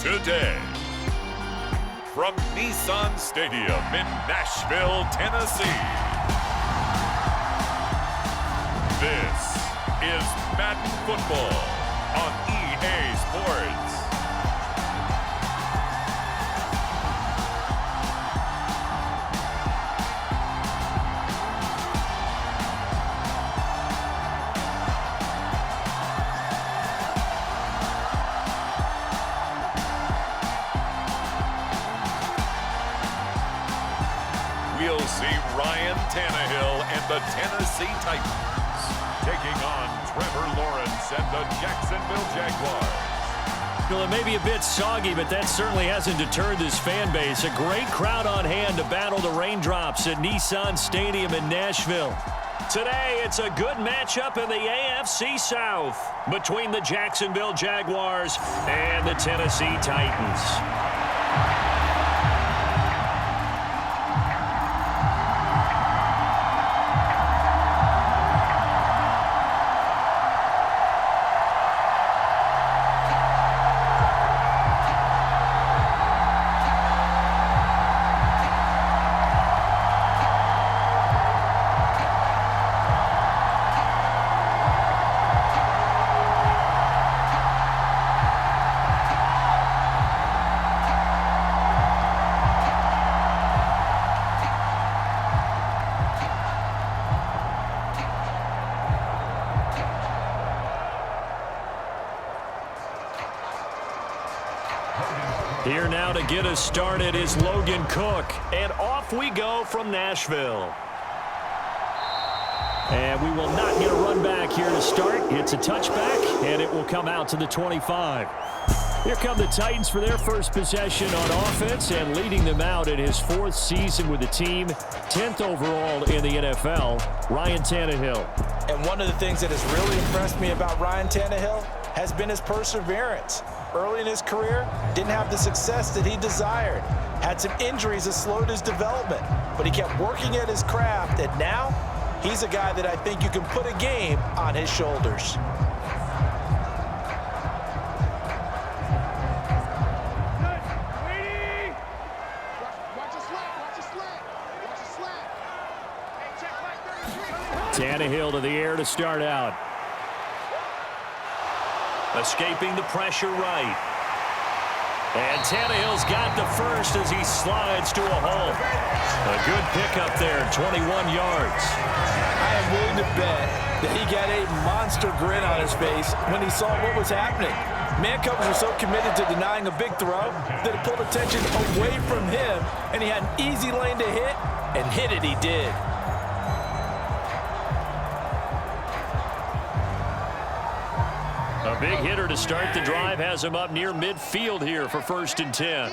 today. From Nissan Stadium in Nashville, Tennessee, this is Madden Football on EA Sports. We'll see Ryan Tannehill and the Tennessee Titans taking on Trevor Lawrence and the Jacksonville Jaguars. Well, it may be a bit soggy, but that certainly hasn't deterred this fan base. A great crowd on hand to battle the raindrops at Nissan Stadium in Nashville. Today, it's a good matchup in the AFC South between the Jacksonville Jaguars and the Tennessee Titans. Here now to get us started is Logan Cook. And off we go from Nashville. And we will not get a run back here to start. It's a touchback, and it will come out to the 25. Here come the Titans for their first possession on offense, and leading them out in his 4th season with the team, 10th overall in the NFL, Ryan Tannehill. And one of the things that has really impressed me about Ryan Tannehill has been his perseverance. Early in his career, didn't have the success that he desired. Had some injuries that slowed his development, but he kept working at his craft, and now he's a guy that I think you can put a game on his shoulders. Tannehill to the air to start out. Escaping the pressure right. And Tannehill's got the first as he slides to a hole. A good pickup there, 21 yards. I am willing to bet that he got a monster grin on his face when he saw what was happening. Man covers are so committed to denying a big throw that it pulled attention away from him, and he had an easy lane to hit, and hit it he did. A big hitter to start the drive has him up near midfield here for 1st and 10.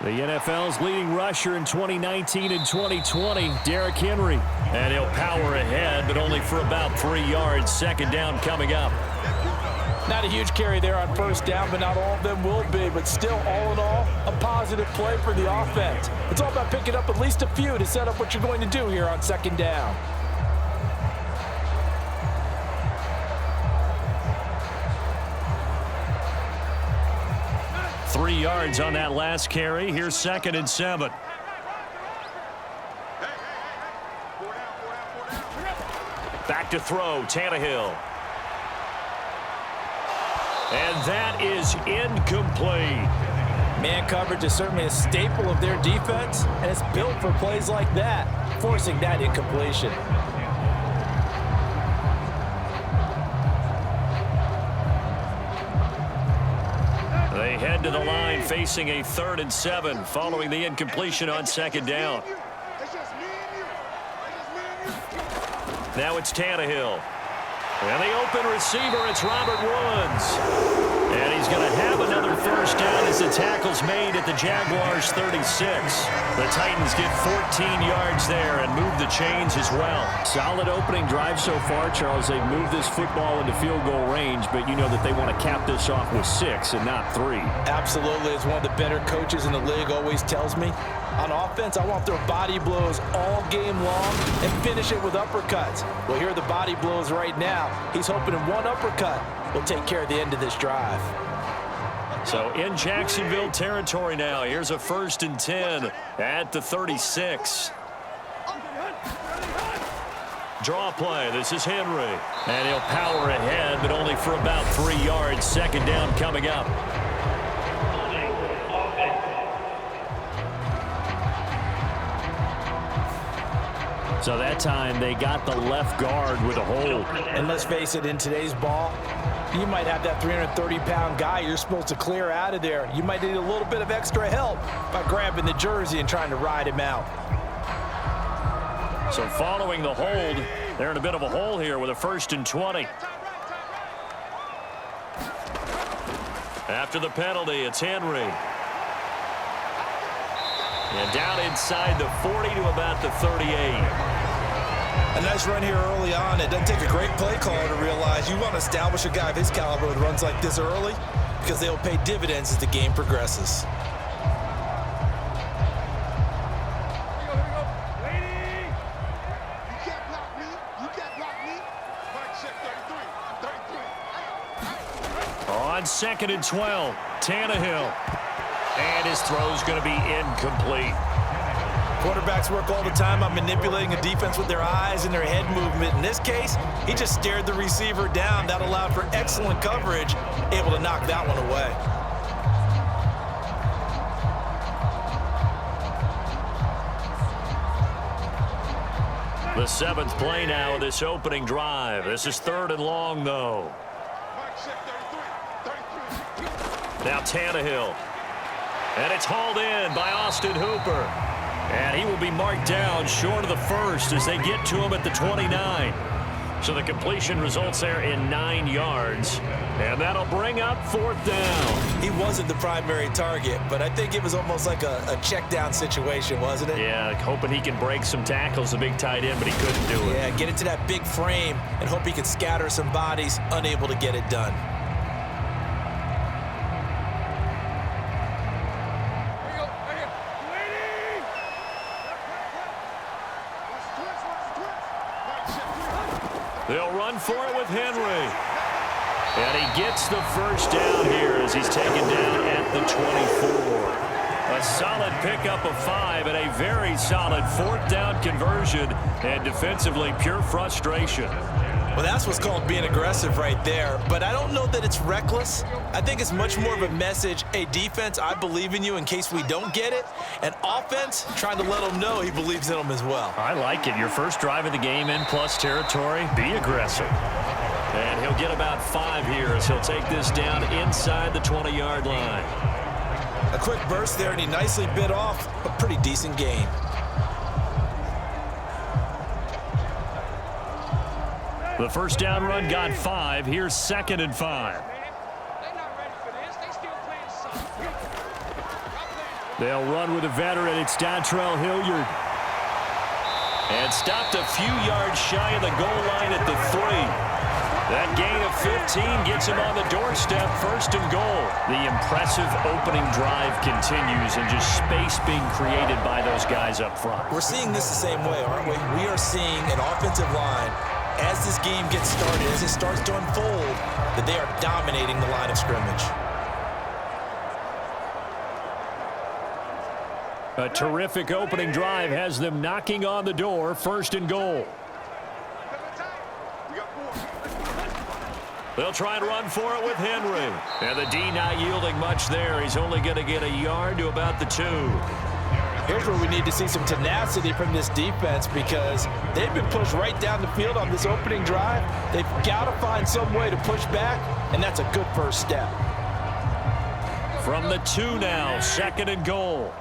The NFL's leading rusher in 2019 and 2020, Derrick Henry. And he'll power ahead, but only for about 3 yards. 2nd down coming up. Not a huge carry there on 1st down, but not all of them will be. But still, all in all, a positive play for the offense. It's all about picking up at least a few to set up what you're going to do here on 2nd down. Three yards on that last carry. Here's 2nd and 7. Back to throw, Tannehill. And that is incomplete. Man coverage is certainly a staple of their defense, and it's built for plays like that, forcing that incompletion. They head to the line facing a 3rd and 7 following the incompletion on 2nd down. Now it's Tannehill. And the open receiver, it's Robert Woods. And he's going to have another first down as the tackle's made at the Jaguars' 36. The Titans get 14 yards there and move the chains as well. Solid opening drive so far, Charles. They've moved this football into field goal range, but you know that they want to cap this off with 6 and not 3. Absolutely. As one of the better coaches in the league always tells me, on offense, I want their body blows all game long and finish it with uppercuts. Well, here are the body blows right now. He's hoping in one uppercut will take care of the end of this drive. So in Jacksonville territory now, here's a 1st and 10 at the 36. Draw play. This is Henry. And he'll power ahead, but only for about 3 yards. 2nd down coming up. So that time they got the left guard with a hold. And let's face it, in today's ball, you might have that 330-pound guy you're supposed to clear out of there. You might need a little bit of extra help by grabbing the jersey and trying to ride him out. So following the hold, they're in a bit of a hole here with a 1st and 20. After the penalty, it's Henry. And down inside the 40 to about the 38. A nice run here early on. It doesn't take a great play caller to realize you want to establish a guy of his caliber with runs like this early because they'll pay dividends as the game progresses. On 2nd and 12, Tannehill. And his throw's going to be incomplete. Quarterbacks work all the time on manipulating a defense with their eyes and their head movement. In this case, he just stared the receiver down. That allowed for excellent coverage, able to knock that one away. The 7th play now of this opening drive. This is 3rd and long, though. Now Tannehill. And it's hauled in by Austin Hooper. And he will be marked down short of the 1st as they get to him at the 29. So the completion results there in 9 yards. And that'll bring up 4th down. He wasn't the primary target, but I think it was almost like a check down situation, wasn't it? Yeah, hoping he can break some tackles, the big tight end, but he couldn't do it. Yeah, get into that big frame and hope he can scatter some bodies, unable to get it done. They'll run for it with Henry. And he gets the 1st down here as he's taken down at the 24. A solid pickup of 5 and a very solid 4th down conversion. And defensively, pure frustration. Well, that's what's called being aggressive right there. But I don't know that it's reckless. I think it's much more of a message. Hey, defense, I believe in you in case we don't get it. And offense, trying to let him know he believes in them as well. I like it. Your first drive of the game in plus territory, be aggressive. And he'll get about 5 here as he'll take this down inside the 20-yard line. A quick burst there, and he nicely bit off a pretty decent gain. The 1st down run got 5. Here's 2nd and 5. They'll run with a veteran. It's Dontrell Hilliard. And stopped a few yards shy of the goal line at the 3. That gain of 15 gets him on the doorstep, 1st and goal. The impressive opening drive continues and just space being created by those guys up front. We're seeing this the same way, aren't we? We are seeing an offensive line, as this game gets started, as it starts to unfold, that they are dominating the line of scrimmage. A terrific opening drive has them knocking on the door, 1st and goal. They'll try and run for it with Henry. And the D not yielding much there. He's only going to get a yard to about the 2. Here's where we need to see some tenacity from this defense because they've been pushed right down the field on this opening drive. They've got to find some way to push back, and that's a good first step. From the 2 now, 2nd and goal.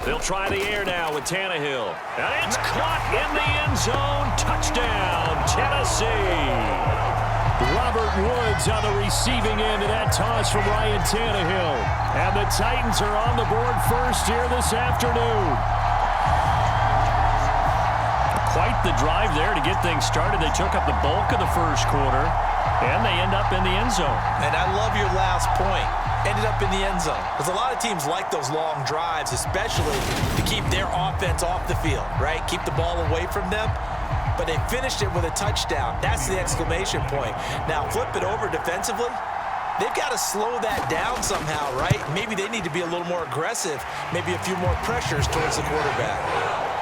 They'll try the air now with Tannehill. And it's caught in the end zone. Touchdown, Tennessee. Robert Woods on the receiving end of that toss from Ryan Tannehill. And the Titans are on the board first here this afternoon. Quite the drive there to get things started. They took up the bulk of the first quarter, and they end up in the end zone. And I love your last point. Ended up in the end zone. Because a lot of teams like those long drives, especially to keep their offense off the field, right? Keep the ball away from them. But they finished it with a touchdown. That's the exclamation point. Now, flip it over defensively. They've got to slow that down somehow, right? Maybe they need to be a little more aggressive. Maybe a few more pressures towards the quarterback.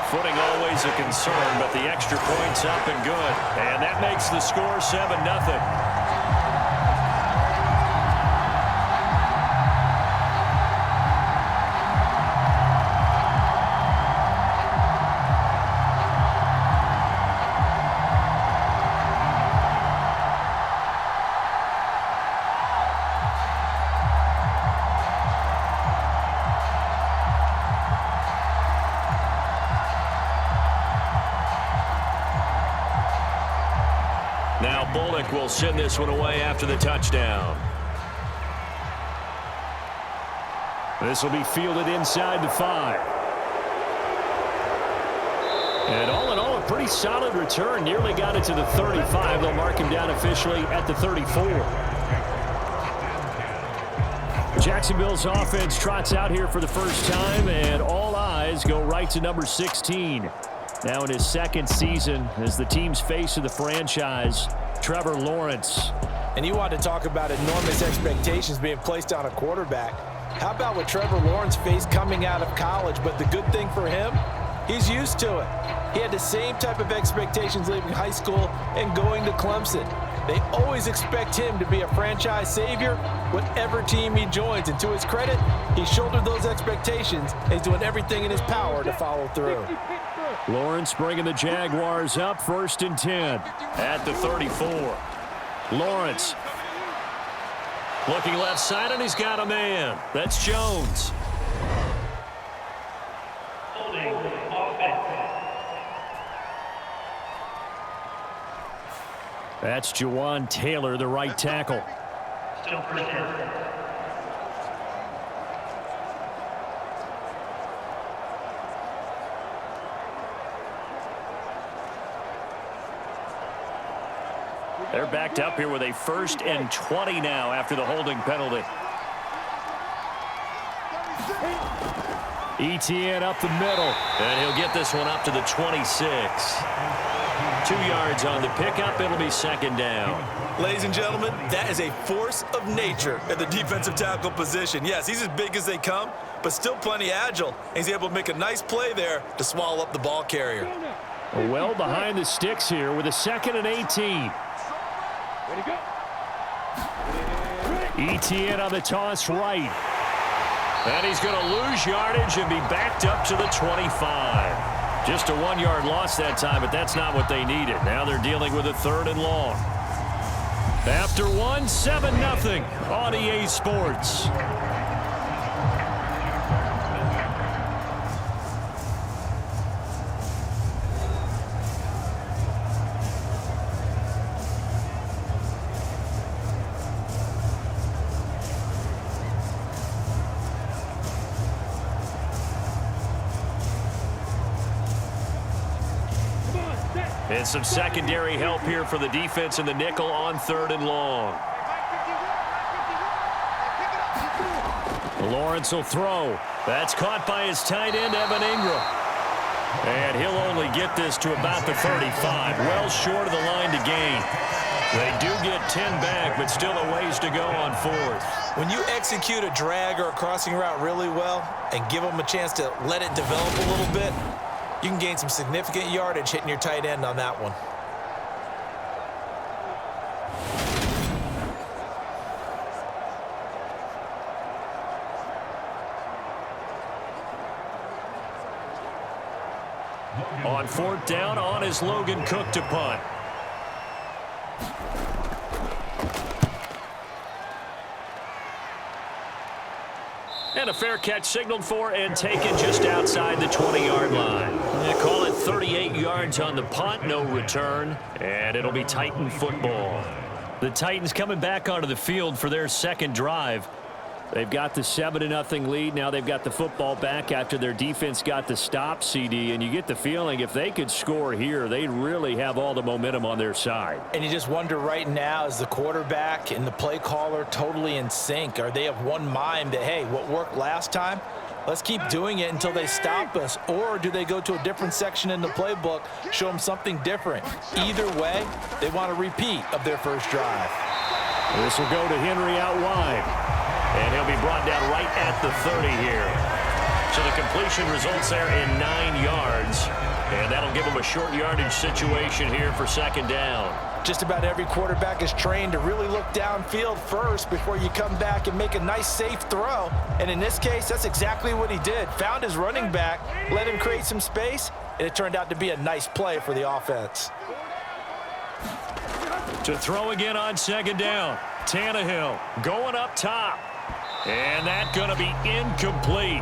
Footing always a concern, but the extra point's up and good. And that makes the score 7-0. Now Bullock will send this one away after the touchdown. This will be fielded inside the 5. And all in all, a pretty solid return. Nearly got it to the 35. They'll mark him down officially at the 34. Jacksonville's offense trots out here for the first time, and all eyes go right to number 16. Now in his second season as the team's face of the franchise, Trevor Lawrence. And you want to talk about enormous expectations being placed on a quarterback. How about what Trevor Lawrence faced coming out of college? But the good thing for him, he's used to it. He had the same type of expectations leaving high school and going to Clemson. They always expect him to be a franchise savior, whatever team he joins. And to his credit, he shouldered those expectations and he's doing everything in his power to follow through. Lawrence bringing the Jaguars up 1st and 10 at the 34. Lawrence looking left side, and he's got a man. That's Jones. That's Jawan Taylor, the right tackle. Still first down. They're backed up here with a 1st and 20 now after the holding penalty. ETN up the middle, and he'll get this one up to the 26. 2 yards on the pickup. It'll be 2nd down. Ladies and gentlemen, that is a force of nature at the defensive tackle position. Yes, he's as big as they come, but still plenty agile. And he's able to make a nice play there to swallow up the ball carrier. Well behind the sticks here with a 2nd and 18. ETN on the toss right. And he's going to lose yardage and be backed up to the 25. Just a 1-yard loss that time, but that's not what they needed. Now they're dealing with a 3rd and long. After 1, 7-0 on EA Sports. And some secondary help here for the defense in the nickel on 3rd and long. Lawrence will throw. That's caught by his tight end, Evan Ingram. And he'll only get this to about the 35. Well short of the line to gain. They do get 10 back, but still a ways to go on 4th. When you execute a drag or a crossing route really well and give them a chance to let it develop a little bit, you can gain some significant yardage hitting your tight end on that one. On 4th down, on is Logan Cook to punt. And a fair catch signaled for and taken just outside the 20-yard line. They call it 38 yards on the punt, no return, and it'll be Titan football. The Titans coming back onto the field for their second drive. They've got the 7-0 lead. Now they've got the football back after their defense got the stop, CD. And you get the feeling if they could score here, they'd really have all the momentum on their side. And you just wonder right now, is the quarterback and the play caller totally in sync? Are they of one mind that, hey, what worked last time, let's keep doing it until they stop us? Or do they go to a different section in the playbook, show them something different? Either way, they want a repeat of their first drive. This will go to Henry out wide. And he'll be brought down right at the 30 here. So the completion results there in 9 yards. And that'll give him a short yardage situation here for second down. Just about every quarterback is trained to really look downfield first before you come back and make a nice, safe throw. And in this case, that's exactly what he did. Found his running back, let him create some space, and it turned out to be a nice play for the offense. To throw again on second down. Tannehill going up top. And that's going to be incomplete.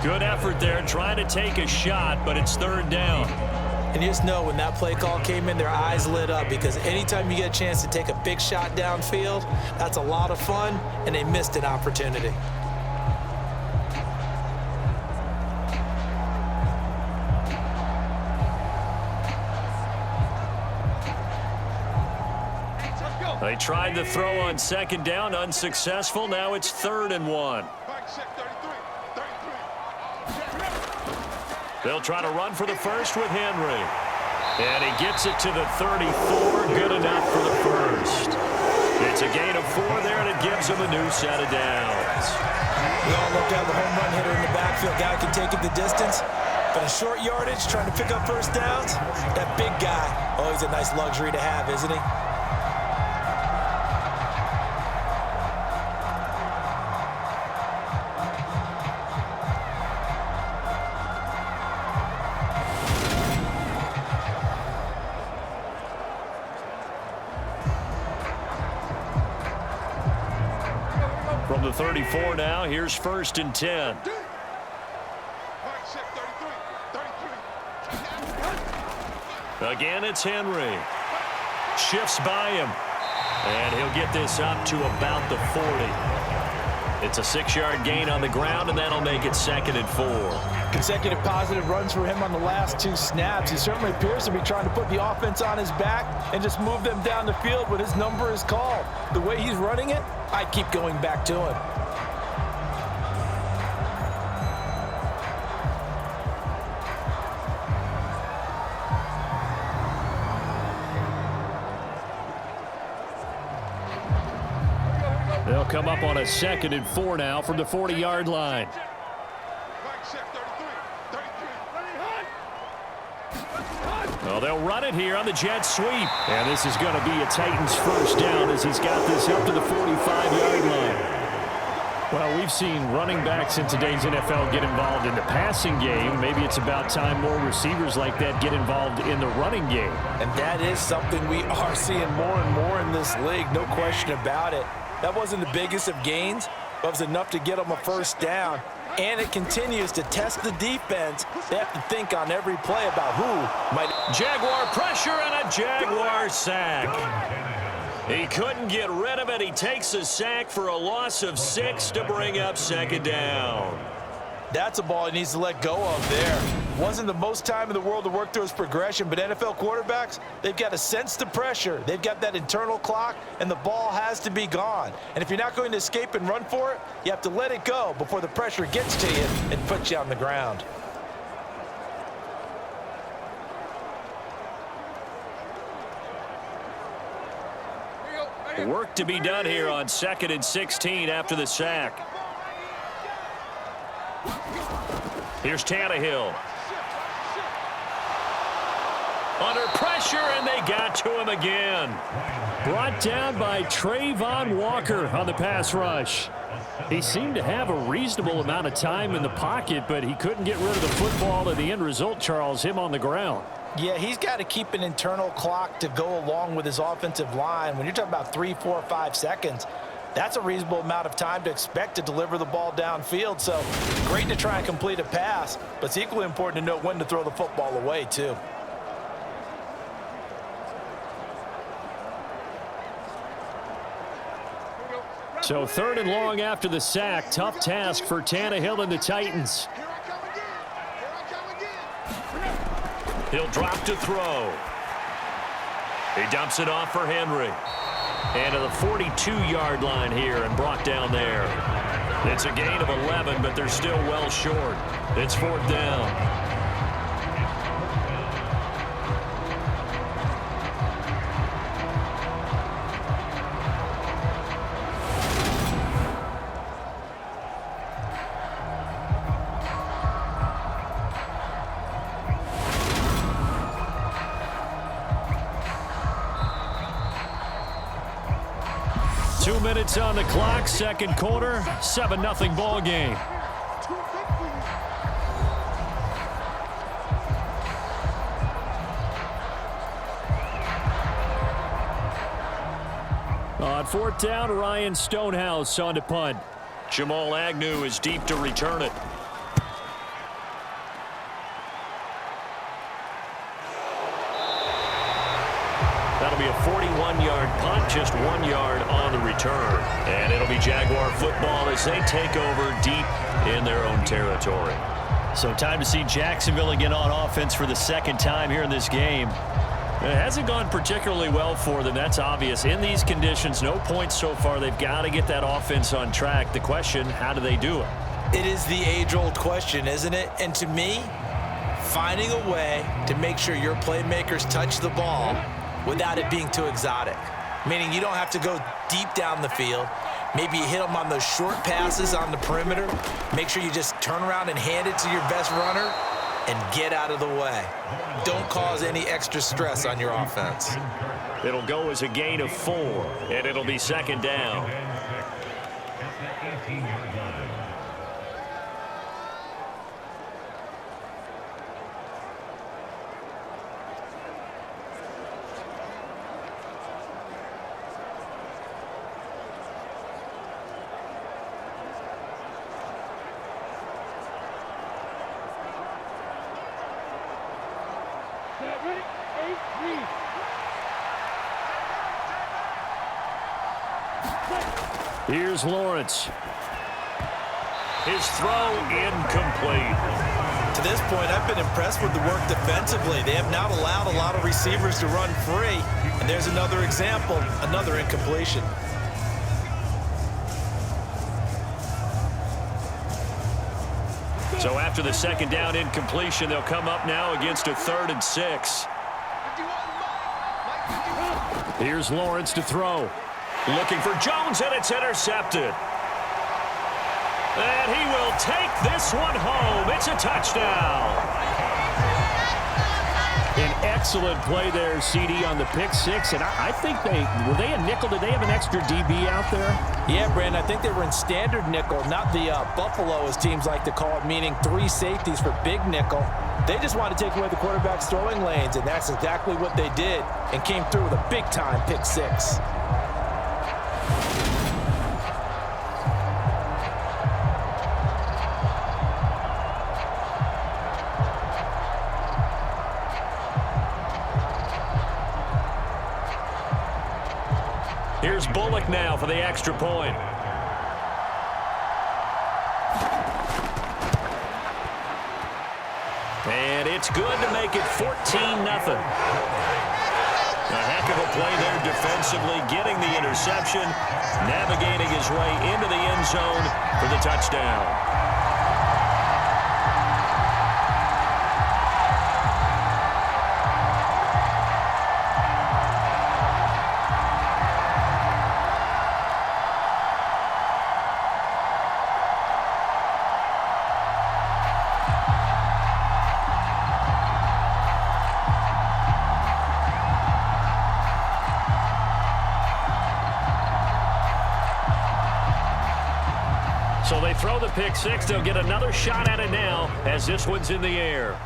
Good effort there trying to take a shot, but it's third down. And you just know when that play call came in, their eyes lit up, because anytime you get a chance to take a big shot downfield, that's a lot of fun, and they missed an opportunity. They tried to throw on second down, unsuccessful. Now it's 3rd and 1. They'll try to run for the first with Henry. And he gets it to the 34, good enough for the first. It's a gain of 4 there, and it gives him a new set of downs. We all look at the home run hitter in the backfield. Guy can take it the distance. But a short yardage, trying to pick up first downs, that big guy, always a nice luxury to have, isn't he? From the 34 now, here's 1st and 10. Again, it's Henry. Shifts by him. And he'll get this up to about the 40. It's a 6-yard gain on the ground, and that'll make it 2nd and 4. Consecutive positive runs for him on the last 2 snaps. He certainly appears to be trying to put the offense on his back and just move them down the field when his number is called. The way he's running it, I keep going back to him. They'll come up on a 2nd and 4 now from the 40-yard line. Well, they'll run it here on the jet sweep. And this is going to be a Titans first down as he's got this up to the 45-yard line. Well, we've seen running backs in today's NFL get involved in the passing game. Maybe it's about time more receivers like that get involved in the running game. And that is something we are seeing more and more in this league, no question about it. That wasn't the biggest of gains, but it was enough to get them a first down. And it continues to test the defense. They have to think on every play about who might. Jaguar pressure and a Jaguar sack. He couldn't get rid of it. He takes a sack for a loss of 6 to bring up 2nd down. That's a ball he needs to let go of there. Wasn't the most time in the world to work through his progression, but NFL quarterbacks, they've got to sense the pressure. They've got that internal clock, and the ball has to be gone. And if you're not going to escape and run for it, you have to let it go before the pressure gets to you and puts you on the ground. Work to be done here on 2nd and 16 after the sack. Here's Tannehill. Under pressure, and they got to him again. Brought down by Trevon Walker on the pass rush. He seemed to have a reasonable amount of time in the pocket, but he couldn't get rid of the football, and the end result, Charles, him on the ground. Yeah, he's got to keep an internal clock to go along with his offensive line. When you're talking about 3, 4, 5 seconds, That's a reasonable amount of time to expect to deliver the ball downfield. So great to try and complete a pass, but it's equally important to know when to throw the football away, too. So 3rd and long after the sack. Tough task for Tannehill and the Titans. He'll drop to throw. He dumps it off for Henry. And to the 42-yard line here and brought down there. It's a gain of 11, but they're still well short. It's 4th down. 2 minutes on the clock, second quarter, 7-0 ball game. On 4th down, Ryan Stonehouse on to punt. Jamal Agnew is deep to return it. That'll be a 41-yard punt, just 1 yard on the return. And it'll be Jaguar football as they take over deep in their own territory. So time to see Jacksonville again on offense for the second time here in this game. It hasn't gone particularly well for them, that's obvious. In these conditions, no points so far. They've got to get that offense on track. The question, how do they do it? It is the age-old question, isn't it? And to me, finding a way to make sure your playmakers touch the ball without it being too exotic. Meaning you don't have to go deep down the field. Maybe you hit them on those short passes on the perimeter. Make sure you just turn around and hand it to your best runner and get out of the way. Don't cause any extra stress on your offense. It'll go as a gain of 4, and it'll be 2nd down. Here's Lawrence. His throw incomplete. To this point, I've been impressed with the work defensively. They have not allowed a lot of receivers to run free. And there's another example, another incompletion. So after the 2nd down incompletion, they'll come up now against a 3rd and 6. Here's Lawrence to throw. Looking for Jones, and it's intercepted. And he will take this one home. It's a touchdown. An excellent play there, CD, on the pick 6. And I think were they a nickel? Did they have an extra DB out there? Yeah, Brandon, I think they were in standard nickel, not the Buffalo, as teams like to call it, meaning 3 safeties for big nickel. They just want to take away the quarterback's throwing lanes, and that's exactly what they did and came through with a big-time pick 6. Here's Bullock now for the extra point. And it's good to make it 14-0. A heck of a play there defensively, getting the interception, navigating his way into the end zone for the touchdown. So they throw the pick 6. They'll get another shot at it now as this one's in the air.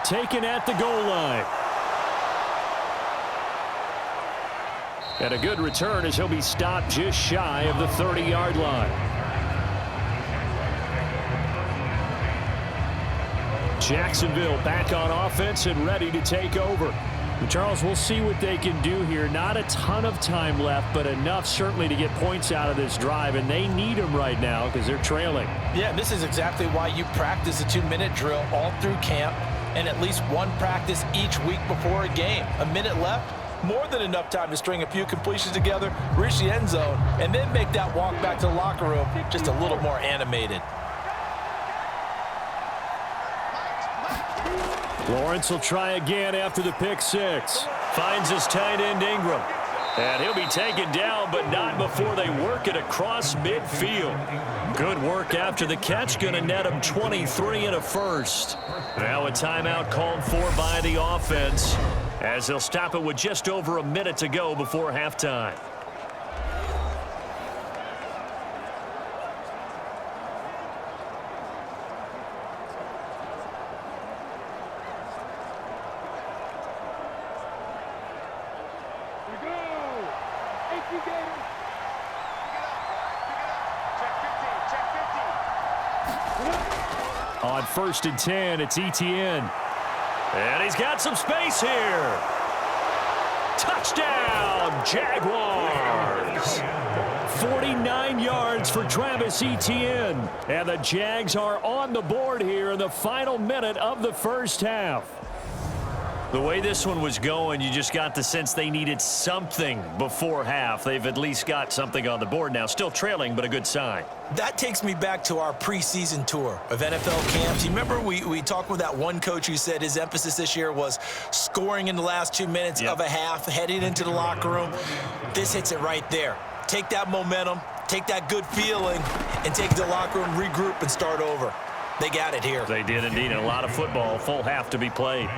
Taken at the goal line. And a good return as he'll be stopped just shy of the 30-yard line. Jacksonville back on offense and ready to take over. Charles, we'll see what they can do here. Not a ton of time left, but enough certainly to get points out of this drive, and they need them right now because they're trailing. Yeah, this is exactly why you practice a 2-minute drill all through camp and at least one practice each week before a game. A minute left, more than enough time to string a few completions together, reach the end zone, and then make that walk back to the locker room just a little more animated. Lawrence will try again after the pick six. Finds his tight end Ingram. And he'll be taken down, but not before they work it across midfield. Good work after the catch. Going to net him 23 and a first. Now a timeout called for by the offense, as they'll stop it with just over a minute to go before halftime. On 1st and 10, it's ETN. And he's got some space here. Touchdown, Jaguars. 49 yards for Travis Etienne. And the Jags are on the board here in the final minute of the first half. The way this one was going, you just got the sense they needed something before half. They've at least got something on the board now. Still trailing, but a good sign. That takes me back to our preseason tour of NFL camps. You remember we talked with that one coach who said his emphasis this year was scoring in the last 2 minutes of a half, heading into the locker room. This hits it right there. Take that momentum, take that good feeling, and take it to the locker room, regroup, and start over. They got it here. They did indeed. And a lot of football, full half to be played.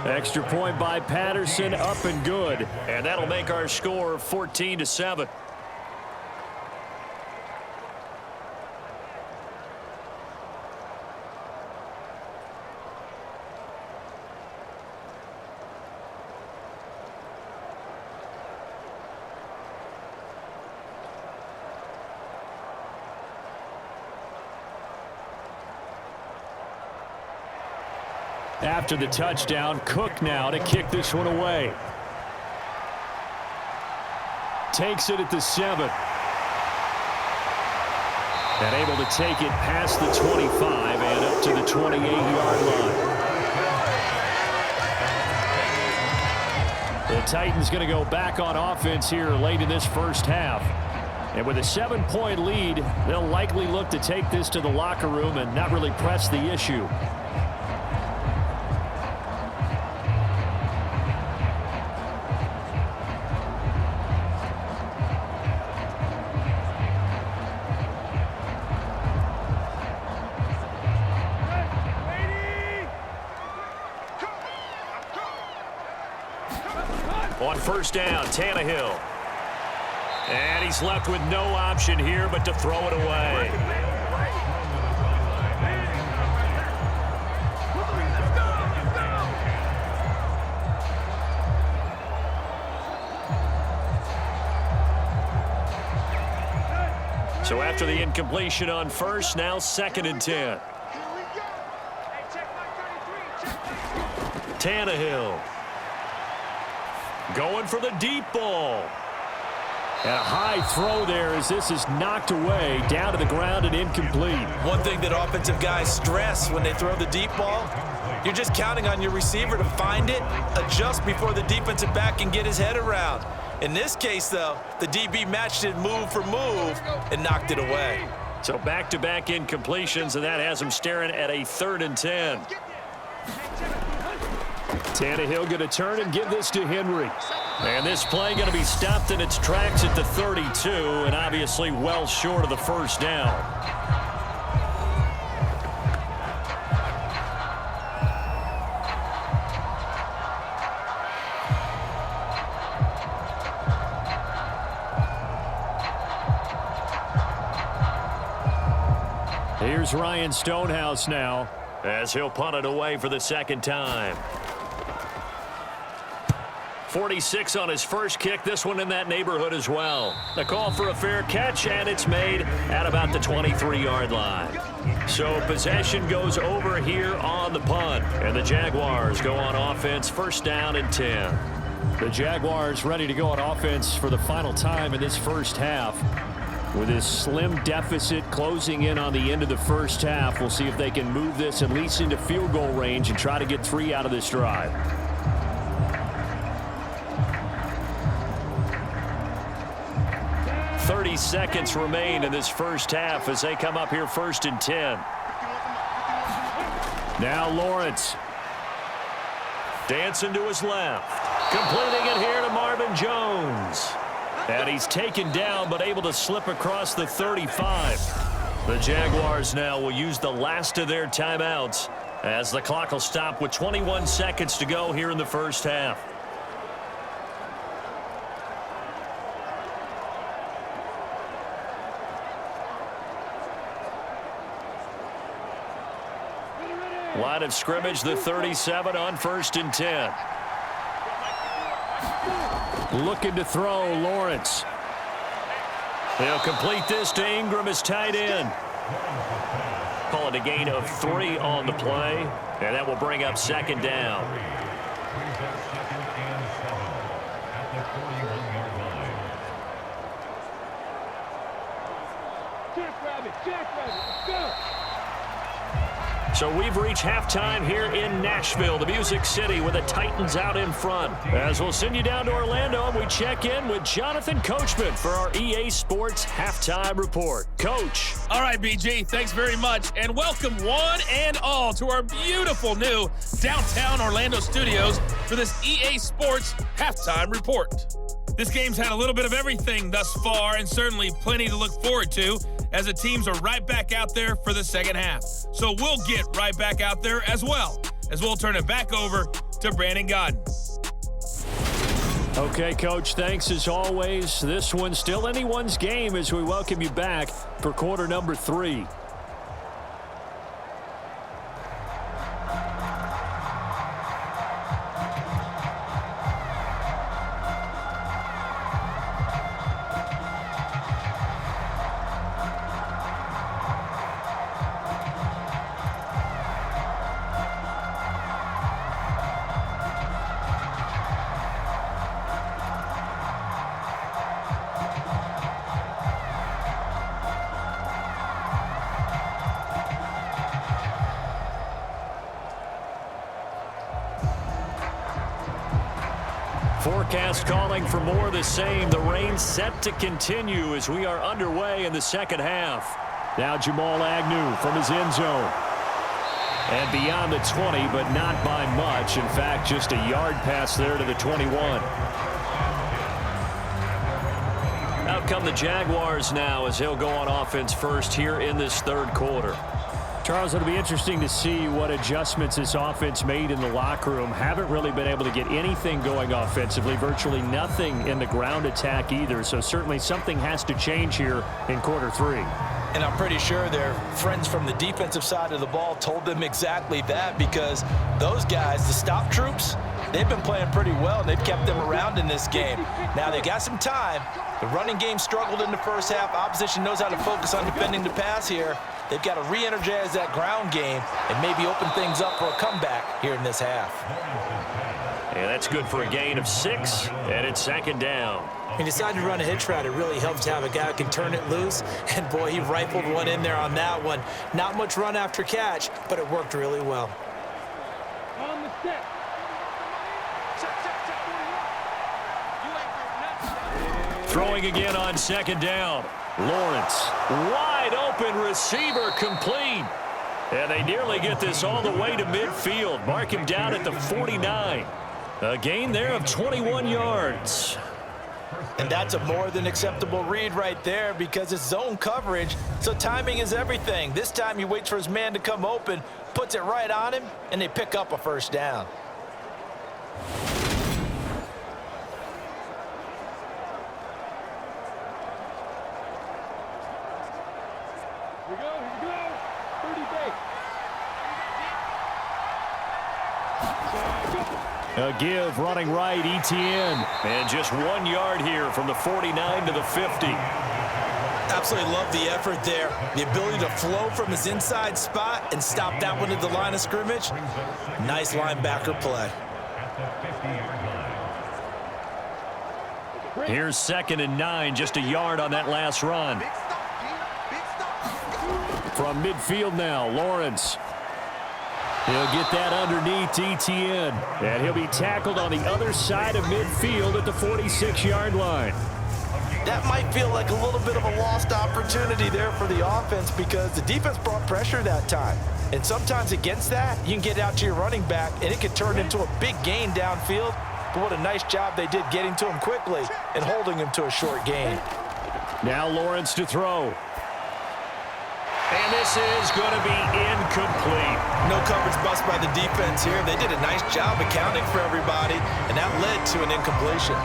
Extra point by Patterson, up and good. And that'll make our score 14-7. After the touchdown, Cook now to kick this one away. Takes it at the 7. And able to take it past the 25 and up to the 28-yard line. The Titans going to go back on offense here late in this first half. And with a 7-point lead, they'll likely look to take this to the locker room and not really press the issue. On first down, Tannehill. And he's left with no option here but to throw it away. So after the incompletion on first, now 2nd and 10. Tannehill. Going for the deep ball. And a high throw there as this is knocked away, down to the ground and incomplete. One thing that offensive guys stress when they throw the deep ball, you're just counting on your receiver to find it, adjust before the defensive back can get his head around. In this case, though, the DB matched it move for move and knocked it away. So back-to-back incompletions, and that has him staring at a 3rd and 10. Tannehill going to turn and give this to Henry. And this play going to be stopped in its tracks at the 32, and obviously well short of the first down. Here's Ryan Stonehouse now, as he'll punt it away for the 2nd time. 46 on his first kick. This one in that neighborhood as well. The call for a fair catch, and it's made at about the 23-yard line. So possession goes over here on the punt, and the Jaguars go on offense, first down and 10. The Jaguars ready to go on offense for the final time in this first half. With this slim deficit closing in on the end of the first half, we'll see if they can move this at least into field goal range and try to get 3 out of this drive. 30 seconds remain in this first half as they come up here first and 10. Now Lawrence. Dancing to his left. Completing it here to Marvin Jones. And he's taken down but able to slip across the 35. The Jaguars now will use the last of their timeouts as the clock will stop with 21 seconds to go here in the first half. Line of scrimmage, the 37 on first and 10. Looking to throw, Lawrence. They'll complete this to Ingram as tight end. Call it a gain of 3 on the play, and that will bring up second down. Let's go. So we've reached halftime here in Nashville, the Music City, with the Titans out in front. As we'll send you down to Orlando, and we check in with Jonathan Coachman for our EA Sports Halftime Report. Coach. All right, BG, thanks very much, and welcome one and all to our beautiful new downtown Orlando studios for this EA Sports Halftime Report. This game's had a little bit of everything thus far, and certainly plenty to look forward to, as the teams are right back out there for the second half. So we'll get right back out there as well, as we'll turn it back over to Brandon Godden. Okay, Coach, thanks as always. This one's still anyone's game as we welcome you back for quarter number 3. Forecast calling for more of the same. The rain set to continue as we are underway in the second half. Now Jamal Agnew from his end zone. And beyond the 20, but not by much. In fact, just a yard pass there to the 21. Out come the Jaguars now as he'll go on offense first here in this third quarter. Charles, it'll be interesting to see what adjustments this offense made in the locker room. Haven't really been able to get anything going offensively, virtually nothing in the ground attack either. So certainly something has to change here in quarter 3. And I'm pretty sure their friends from the defensive side of the ball told them exactly that, because those guys, the stop troops, they've been playing pretty well, and they've kept them around in this game. Now, they got some time. The running game struggled in the first half. Opposition knows how to focus on defending the pass here. They've got to re-energize that ground game and maybe open things up for a comeback here in this half. Yeah, that's good for a gain of 6, and it's second down. He decided to run a hitch route. It really helps to have a guy who can turn it loose. And, boy, he rifled one in there on that one. Not much run after catch, but it worked really well. On the step. Throwing again on second down. Lawrence, wide open receiver, complete. And they nearly get this all the way to midfield. Mark him down at the 49. A gain there of 21 yards. And that's a more than acceptable read right there, because it's zone coverage, so timing is everything. This time he waits for his man to come open, puts it right on him, and they pick up a first down. Here we go. 30 base. A give running right, ETN. And just 1 yard here from the 49 to the 50. Absolutely love the effort there. The ability to flow from his inside spot and stop that one at the line of scrimmage. Nice linebacker play. Here's 2nd and 9, just a yard on that last run. From midfield now, Lawrence. He'll get that underneath ETN. And he'll be tackled on the other side of midfield at the 46-yard line. That might feel like a little bit of a lost opportunity there for the offense because the defense brought pressure that time. And sometimes against that, you can get out to your running back, and it can turn into a big gain downfield. But what a nice job they did getting to him quickly and holding him to a short gain. Now Lawrence to throw. And this is going to be incomplete. No coverage bust by the defense here. They did a nice job accounting for everybody, and that led to an incompletion.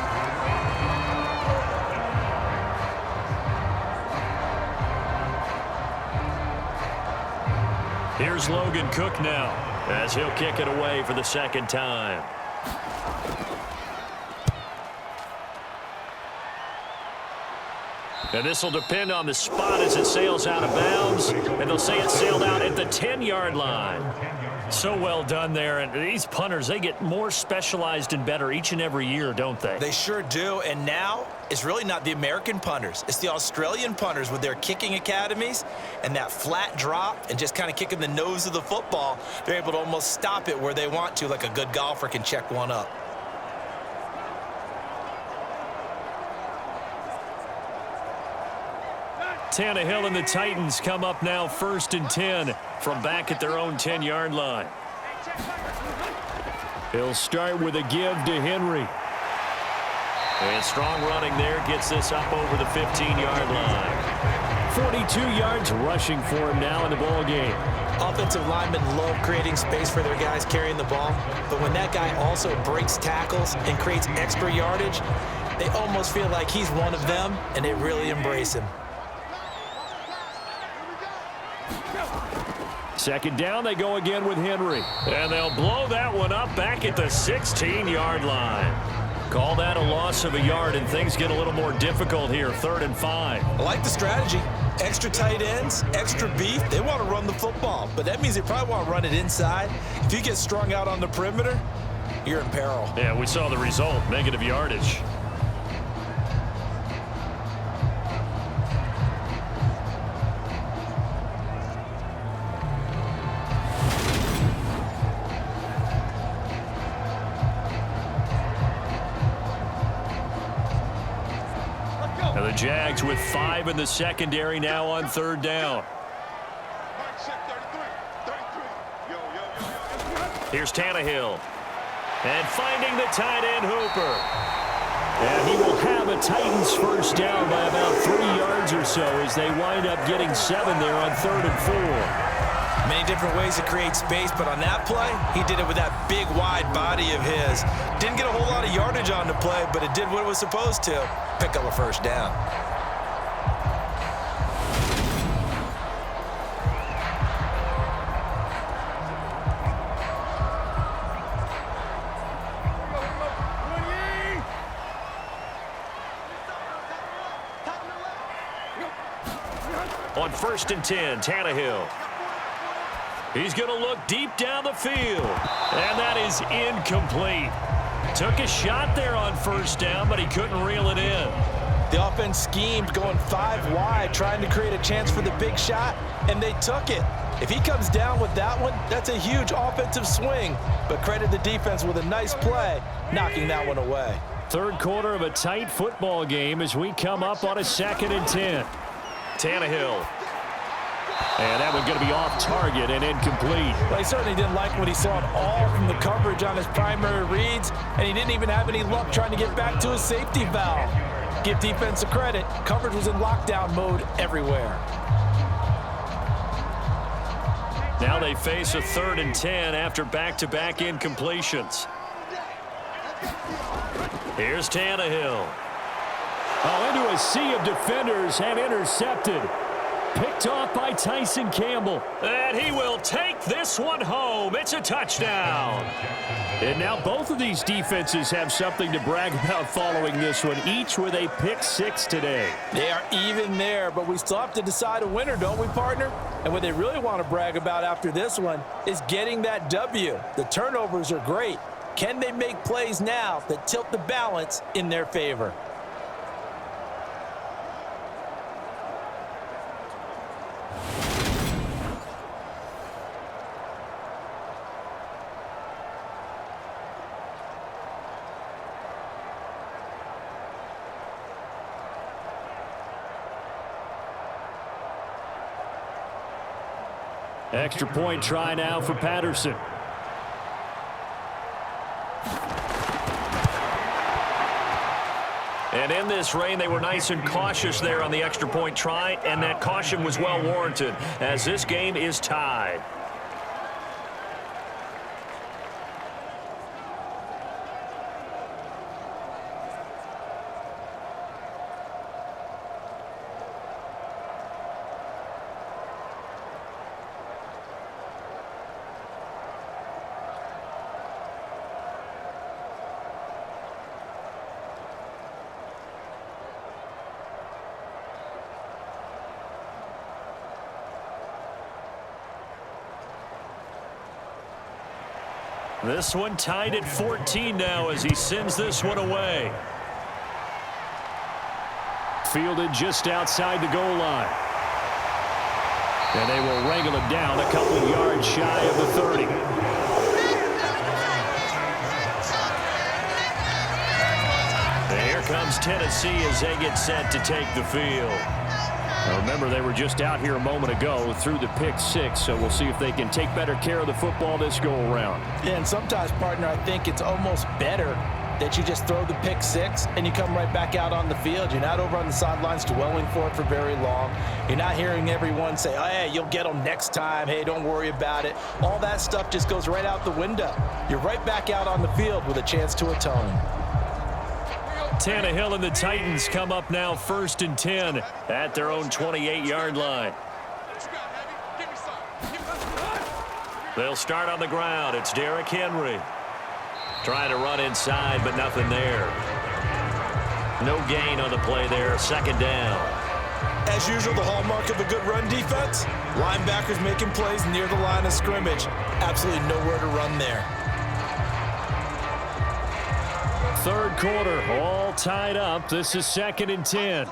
Here's Logan Cook now as he'll kick it away for the 2nd time. And this will depend on the spot as it sails out of bounds. And they'll say it sailed out at the 10-yard line. So well done there. And these punters, they get more specialized and better each and every year, don't they? They sure do. And now it's really not the American punters. It's the Australian punters with their kicking academies and that flat drop and just kind of kicking the nose of the football. They're able to almost stop it where they want to, like a good golfer can check one up. Tannehill and the Titans come up now 1st and 10 from back at their own 10-yard line. He'll start with a give to Henry. And strong running there gets this up over the 15-yard line. 42 yards rushing for him now in the ball game. Offensive linemen love creating space for their guys carrying the ball, but when that guy also breaks tackles and creates extra yardage, they almost feel like he's one of them, and they really embrace him. 2nd down, they go again with Henry. And they'll blow that one up back at the 16-yard line. Call that a loss of a yard, and things get a little more difficult here, 3rd and 5. I like the strategy. Extra tight ends, extra beef. They want to run the football, but that means they probably want to run it inside. If you get strung out on the perimeter, you're in peril. Yeah, we saw the result, negative yardage. The Jags with 5 in the secondary now on 3rd down. Here's Tannehill. And finding the tight end Hooper. And he will have a Titans 1st down by about 3 yards or so as they wind up getting 7 there on 3rd and 4. Many different ways to create space, but on that play, he did it with that big, wide body of his. Didn't get a whole lot of yardage on the play, but it did what it was supposed to. Pick up a 1st down. On 1st and 10, Tannehill. He's going to look deep down the field. And that is incomplete. Took a shot there on 1st down, but he couldn't reel it in. The offense schemed going 5 wide, trying to create a chance for the big shot, and they took it. If he comes down with that one, that's a huge offensive swing. But credit the defense with a nice play, knocking that one away. 3rd quarter of a tight football game as we come up on a 2nd and 10. Tannehill. And that one's going to be off target and incomplete. Well, he certainly didn't like what he saw at all from the coverage on his primary reads, and he didn't even have any luck trying to get back to his safety valve. Give defense a credit. Coverage was in lockdown mode everywhere. Now they face a 3rd and 10 after back-to-back incompletions. Here's Tannehill. Oh, into a sea of defenders and intercepted. picked off by Tyson Campbell. And he will take this one home. It's a touchdown. And now both of these defenses have something to brag about following this one, each with a pick six today. They are even there, but we still have to decide a winner, don't we, partner? And what they really want to brag about after this one is getting that W. The turnovers are great. Can they make plays now that tilt the balance in their favor? Extra point try now for Patterson. And in this rain, they were nice and cautious there on the extra point try, and that caution was well warranted as this game is tied. This one tied at 14 now as he sends this one away. Fielded just outside the goal line. And they will wrangle it down a couple of yards shy of the 30. And here comes Tennessee as they get set to take the field. Now remember, they were just out here a moment ago through the pick six, so we'll see if they can take better care of the football this go-around. Yeah, and sometimes, partner, I think it's almost better that you just throw the pick six and you come right back out on the field. You're not over on the sidelines dwelling for it for very long. You're not hearing everyone say, oh, hey, you'll get them next time. Hey, don't worry about it. All that stuff just goes right out the window. You're right back out on the field with a chance to atone. Tannehill and the Titans come up now 1st and 10 at their own 28-yard line. They'll start on the ground. It's Derrick Henry. Trying to run inside, but nothing there. No gain on the play there. 2nd down. As usual, the hallmark of a good run defense, linebackers making plays near the line of scrimmage. Absolutely nowhere to run there. 3rd quarter, all tied up. This is 2nd and 10.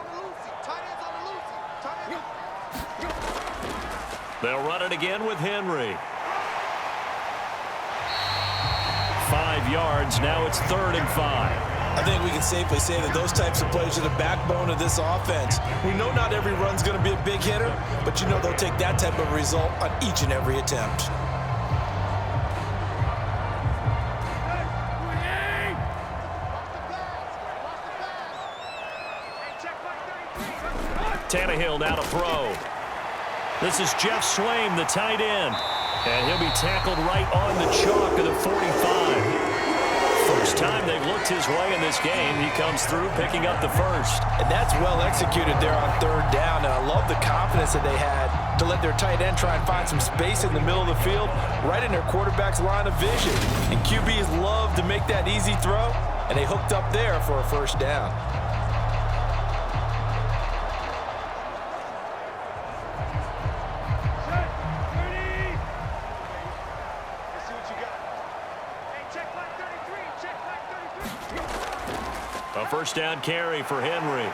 They'll run it again with Henry. 5 yards. Now it's 3rd and 5. I think we can safely say that those types of plays are the backbone of this offense. We know not every run's going to be a big hitter, but you know they'll take that type of result on each and every attempt. Tannehill now to throw. This is Jeff Swaim, the tight end. And he'll be tackled right on the chalk of the 45. First time they've looked his way in this game. He comes through picking up the first. And that's well executed there on 3rd down. And I love the confidence that they had to let their tight end try and find some space in the middle of the field, right in their quarterback's line of vision. And QBs love to make that easy throw, and they hooked up there for a 1st down. A 1st down carry for Henry.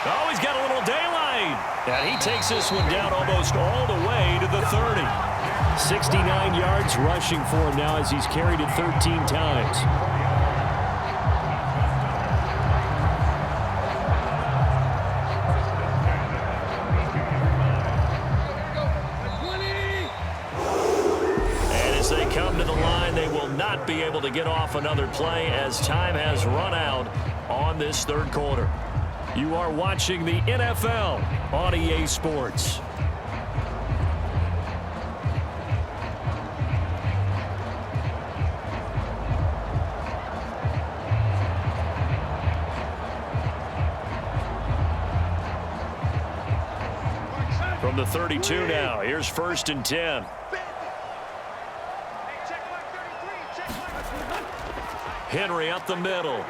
Oh, he's got a little daylight. And he takes this one down almost all the way to the 30. 69 yards rushing for him now as he's carried it 13 times. And as they come to the line, they will not be able to get off another play as time has run out on this 3rd quarter. You are watching the NFL on EA Sports. From the 32 now, here's 1st and 10. Henry up the middle.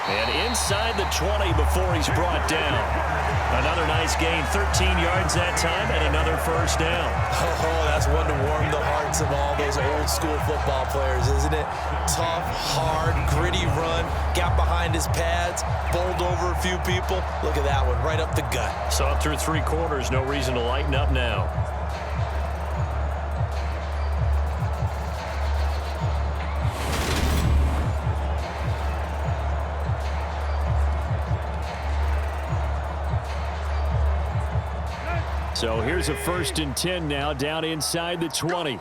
And inside the 20 before he's brought down. Another nice gain, 13 yards that time, and another 1st down. Oh, that's one to warm the hearts of all those old school football players, isn't it? Tough, hard, gritty run, got behind his pads, bowled over a few people. Look at that one, right up the gut. So up through 3 quarters, no reason to lighten up now. So here's a 1st and 10 now, down inside the 20.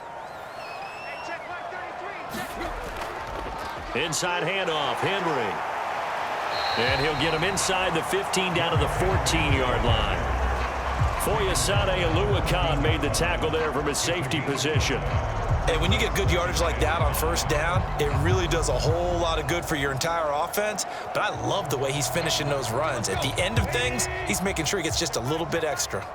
Inside handoff, Henry. And he'll get him inside the 15 down to the 14-yard line. Foyesade Oluwakan made the tackle there from his safety position. And when you get good yardage like that on 1st down, it really does a whole lot of good for your entire offense. But I love the way he's finishing those runs. At the end of things, he's making sure he gets just a little bit extra.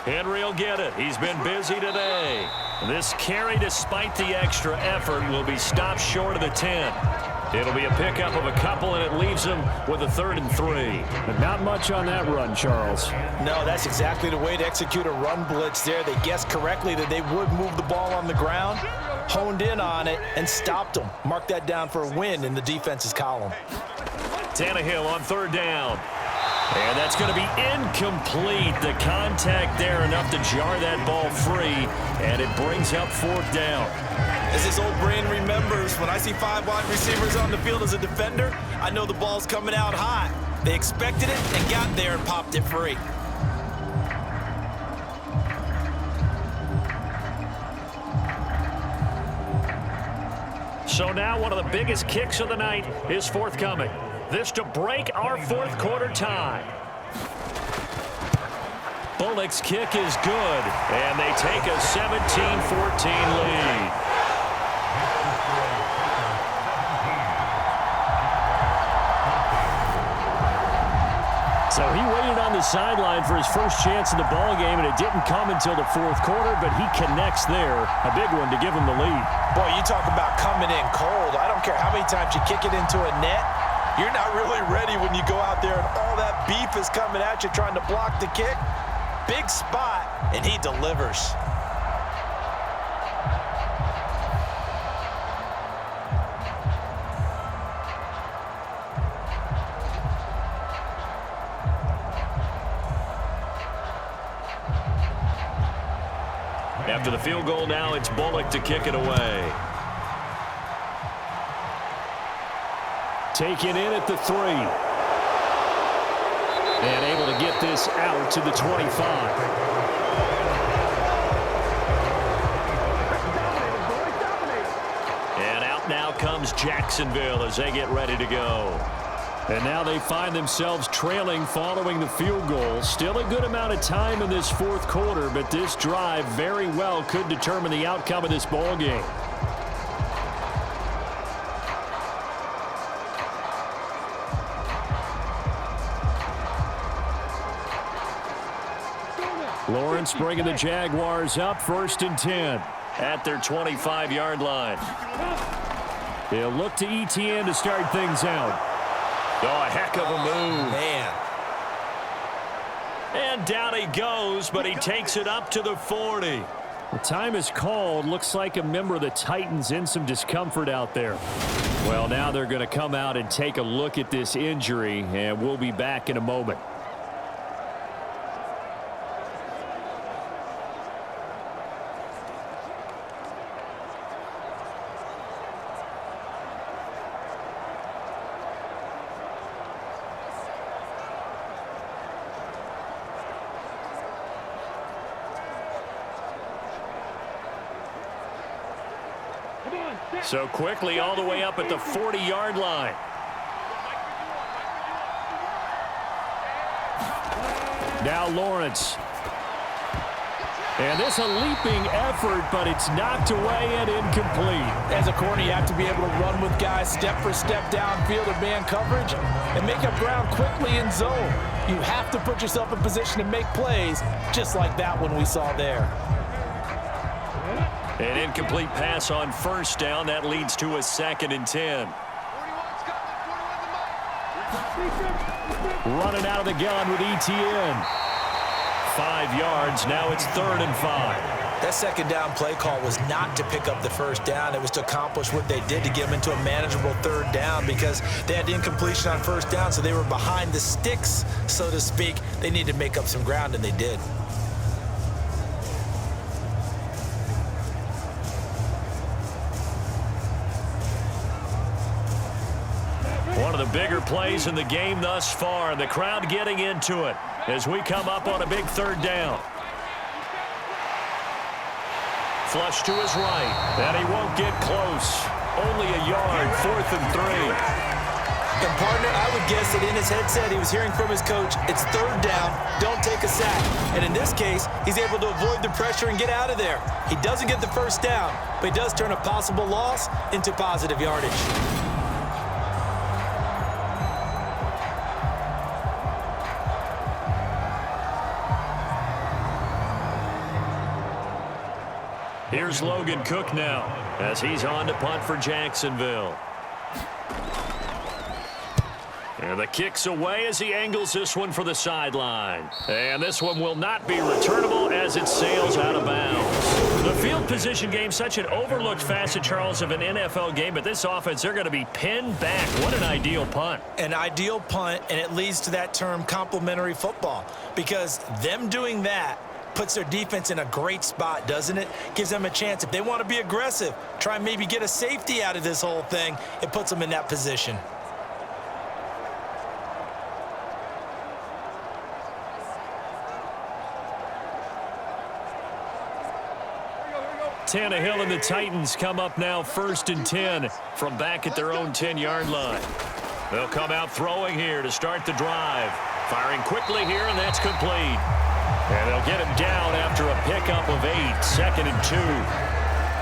Henry will get it. He's been busy today. This carry, despite the extra effort, will be stopped short of the 10. It'll be a pickup of a couple, and it leaves him with a 3rd and 3. But not much on that run, Charles. No, that's exactly the way to execute a run blitz there. They guessed correctly that they would move the ball on the ground, honed in on it, and stopped them. Mark that down for a win in the defense's column. Tannehill on 3rd down. And that's going to be incomplete. The contact there enough to jar that ball free, and it brings up 4th down. As this old brain remembers, when I see 5 wide receivers on the field as a defender, I know the ball's coming out hot. They expected it and got there and popped it free. So now one of the biggest kicks of the night is forthcoming. This to break our 4th quarter tie. Bullock's kick is good, and they take a 17-14 lead. So he waited on the sideline for his first chance in the ball game, and it didn't come until the 4th quarter, but he connects there. A big one to give him the lead. Boy, you talk about coming in cold. I don't care how many times you kick it into a net. You're not really ready when you go out there and all that beef is coming at you trying to block the kick. Big spot, and he delivers. After the field goal now, it's Bullock to kick it away. Taken in at the 3. And able to get this out to the 25. And out now comes Jacksonville as they get ready to go. And now they find themselves trailing following the field goal. Still a good amount of time in this 4th quarter, but this drive very well could determine the outcome of this ball game. Lawrence bringing the Jaguars up 1st and 10 at their 25-yard line. They'll look to ETN to start things out. Oh, a heck of a move. Man. And down he goes, but he takes it up to the 40. The time is called. Looks like a member of the Titans in some discomfort out there. Well, now they're going to come out and take a look at this injury, and we'll be back in a moment. So quickly all the way up at the 40-yard line. Now Lawrence. And this a leaping effort, but it's knocked away and incomplete. As a corner, you have to be able to run with guys step for step downfield or man coverage and make up ground quickly in zone. You have to put yourself in position to make plays, just like that one we saw there. An incomplete pass on first down. That leads to a 2nd and 10. Running out of the gun with ETN. 5 yards. Now it's 3rd and 5. That second down play call was not to pick up the first down. It was to accomplish what they did to get them into a manageable 3rd down because they had incompletion on first down, so they were behind the sticks, so to speak. They needed to make up some ground, and they did. One of the bigger plays in the game thus far, and the crowd getting into it as we come up on a big 3rd down. Flush to his right, and he won't get close. Only a yard, 4th and 3. And partner, I would guess that in his headset he was hearing from his coach, it's 3rd down, don't take a sack. And in this case, he's able to avoid the pressure and get out of there. He doesn't get the first down, but he does turn a possible loss into positive yardage. Here's Logan Cook now as he's on to punt for Jacksonville. And the kick's away as he angles this one for the sideline. And this one will not be returnable as it sails out of bounds. The field position game, such an overlooked facet, Charles, of an NFL game, but this offense, they're going to be pinned back. What an ideal punt. An ideal punt, and it leads to that term complementary football, because them doing that puts their defense in a great spot, doesn't it? Gives them a chance. If they want to be aggressive, try and maybe get a safety out of this whole thing, it puts them in that position. Tannehill and the Titans come up now 1st and 10 from back at their own 10-yard line. They'll come out throwing here to start the drive. Firing quickly here, and that's complete. And they'll get him down after a pickup of 8, 2nd and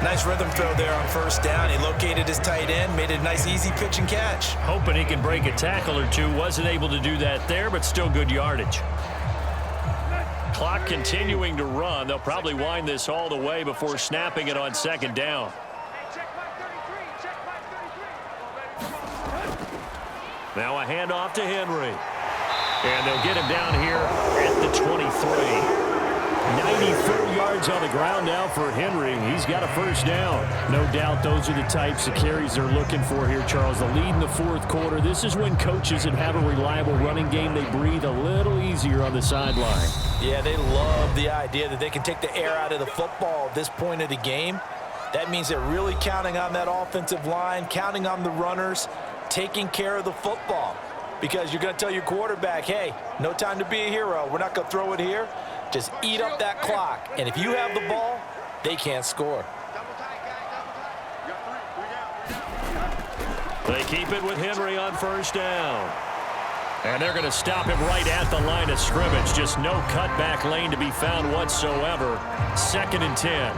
2. Nice rhythm throw there on first down. He located his tight end, made it a nice easy pitch and catch. Hoping he can break a tackle or two. Wasn't able to do that there, but still good yardage. Clock continuing to run. They'll probably wind this all the way before snapping it on 2nd down. Now a handoff to Henry. And they'll get him down here at the 23. 94 yards on the ground now for Henry. He's got a first down. No doubt those are the types of carries they're looking for here, Charles. The lead in the 4th quarter. This is when coaches that have a reliable running game, they breathe a little easier on the sideline. Yeah, they love the idea that they can take the air out of the football at this point of the game. That means they're really counting on that offensive line, counting on the runners, taking care of the football. Because you're going to tell your quarterback, hey, no time to be a hero. We're not going to throw it here. Just eat up that clock. And if you have the ball, they can't score. They keep it with Henry on first down. And they're going to stop him right at the line of scrimmage. Just no cutback lane to be found whatsoever. 2nd and 10.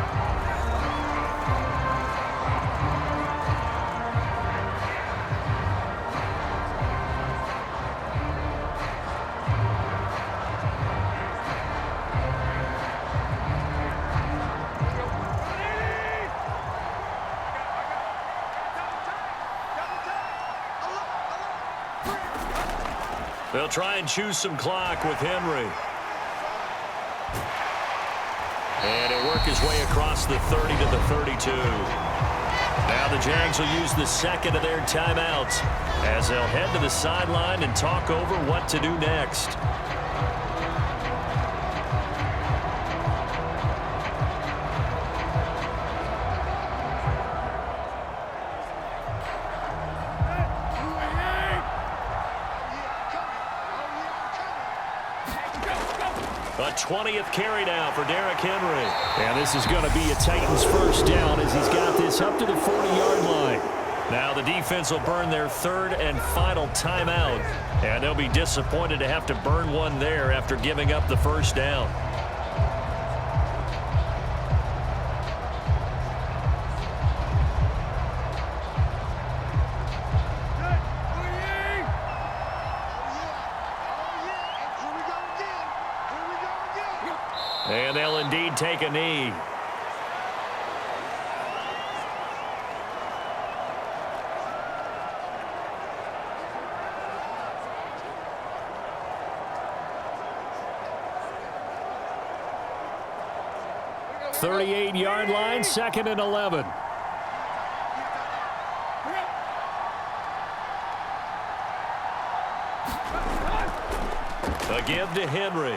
They'll try and choose some clock with Henry. And he'll work his way across the 30 to the 32. Now the Jags will use the 2nd of their timeouts as they'll head to the sideline and talk over what to do next. A 20th carry now for Derrick Henry. And this is going to be a Titans first down as he's got this up to the 40-yard line. Now the defense will burn their 3rd and final timeout. And they'll be disappointed to have to burn one there after giving up the first down. And they'll indeed take a knee. .38-yard line, 2nd and 11. A give to Henry.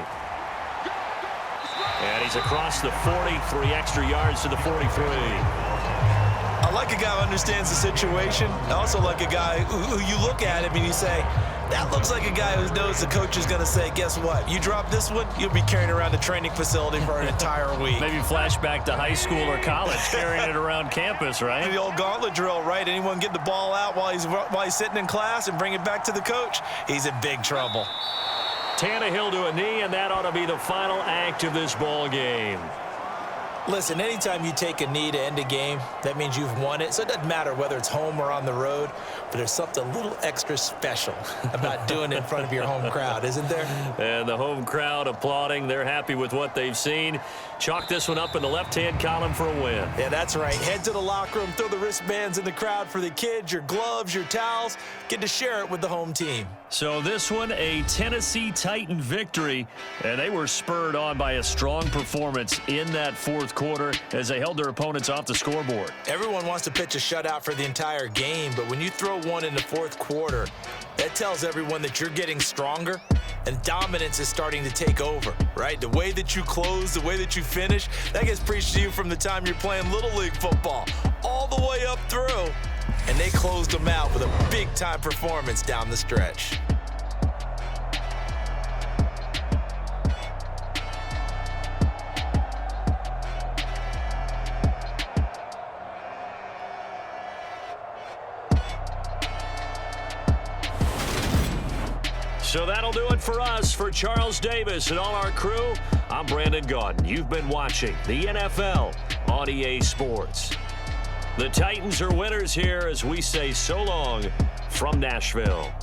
And he's across the 40, 3 extra yards to the 43. I like a guy who understands the situation. I also like a guy who you look at him and you say, that looks like a guy who knows the coach is going to say, guess what? You drop this one, you'll be carrying around the training facility for an entire week. Maybe flashback to high school or college, carrying it around campus, right? The old gauntlet drill, right? Anyone get the ball out while he's sitting in class and bring it back to the coach? He's in big trouble. Tannehill to a knee, and that ought to be the final act of this ball game. Listen, anytime you take a knee to end a game, that means you've won it. So it doesn't matter whether it's home or on the road, but there's something a little extra special about doing it in front of your home crowd, isn't there? And the home crowd applauding. They're happy with what they've seen. Chalk this one up in the left-hand column for a win. Yeah, that's right. Head to the locker room, throw the wristbands in the crowd for the kids, your gloves, your towels. Get to share it with the home team. So this one, a Tennessee Titan victory, and they were spurred on by a strong performance in that fourth quarter as they held their opponents off the scoreboard. Everyone wants to pitch a shutout for the entire game, but when you throw one in the fourth quarter, that tells everyone that you're getting stronger and dominance is starting to take over, right? The way that you close, the way that you finish, that gets preached to you from the time you're playing Little League football all the way up through. And they closed them out with a big-time performance down the stretch. So that'll do it for us. For Charles Davis and all our crew, I'm Brandon Gaudin. You've been watching the NFL on EA Sports. The Titans are winners here as we say so long from Nashville.